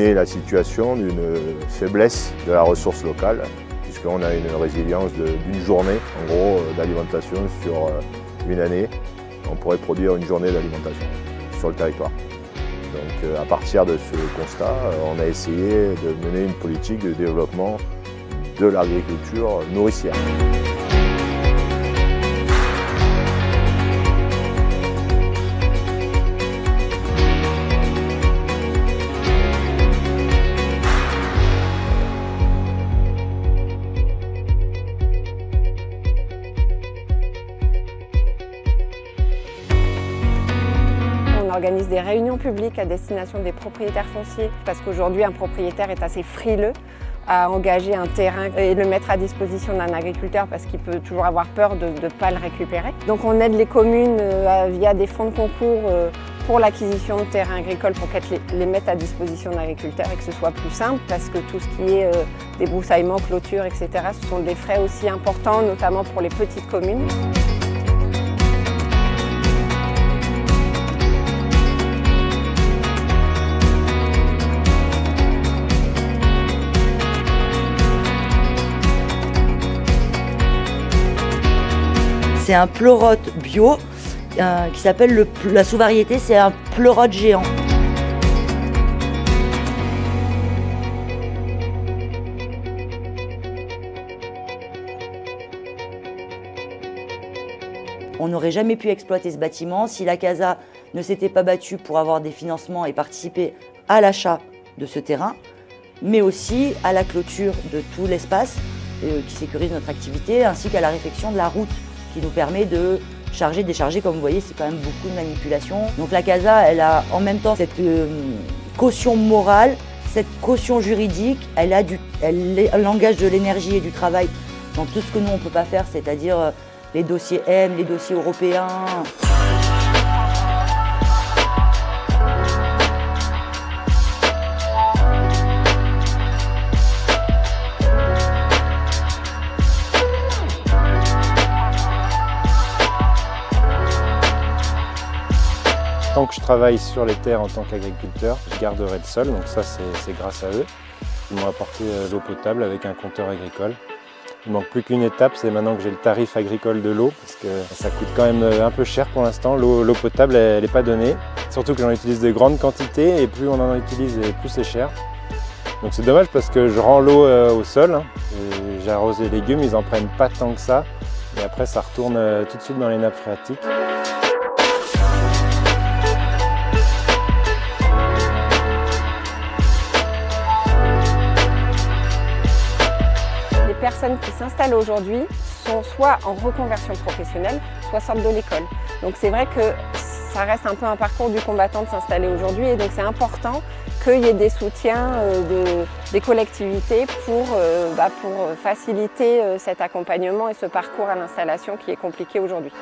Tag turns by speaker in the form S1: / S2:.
S1: connaît la situation d'une faiblesse de la ressource locale, puisqu'on a une résilience d'une journée, en gros, d'alimentation sur une année. On pourrait produire une journée d'alimentation sur le territoire. Donc à partir de ce constat, on a essayé de mener une politique de développement de l'agriculture nourricière.
S2: On organise des réunions publiques à destination des propriétaires fonciers parce qu'aujourd'hui un propriétaire est assez frileux à engager un terrain et le mettre à disposition d'un agriculteur parce qu'il peut toujours avoir peur de ne pas le récupérer. Donc on aide les communes via des fonds de concours pour l'acquisition de terrains agricoles pour qu'elles les mettent à disposition d'agriculteurs et que ce soit plus simple parce que tout ce qui est débroussaillement, clôture, etc. ce sont des frais aussi importants, notamment pour les petites communes.
S3: C'est un pleurote bio qui s'appelle la sous-variété, c'est un pleurote géant. On n'aurait jamais pu exploiter ce bâtiment si la CASA ne s'était pas battue pour avoir des financements et participer à l'achat de ce terrain, mais aussi à la clôture de tout l'espace qui sécurise notre activité, ainsi qu'à la réfection de la route qui nous permet de charger, décharger. Comme vous voyez, c'est quand même beaucoup de manipulation. Donc la CASA, elle a en même temps cette caution morale, cette caution juridique, elle engage de l'énergie et du travail dans tout ce que nous on ne peut pas faire, c'est-à-dire les dossiers M, les dossiers européens.
S4: Tant que je travaille sur les terres en tant qu'agriculteur, je garderai le sol, donc ça c'est grâce à eux. Ils m'ont apporté l'eau potable avec un compteur agricole. Il ne manque plus qu'une étape, c'est maintenant que j'ai le tarif agricole de l'eau, parce que ça coûte quand même un peu cher pour l'instant. L'eau potable, elle n'est pas donnée, surtout que j'en utilise de grandes quantités, et plus on en utilise, plus c'est cher. Donc c'est dommage parce que je rends l'eau au sol, j'arrose les légumes, ils n'en prennent pas tant que ça, et après ça retourne tout de suite dans les nappes phréatiques.
S2: Les personnes qui s'installent aujourd'hui sont soit en reconversion professionnelle, soit sortent de l'école. Donc c'est vrai que ça reste un peu un parcours du combattant de s'installer aujourd'hui et donc c'est important qu'il y ait des soutiens des collectivités pour faciliter cet accompagnement et ce parcours à l'installation qui est compliqué aujourd'hui.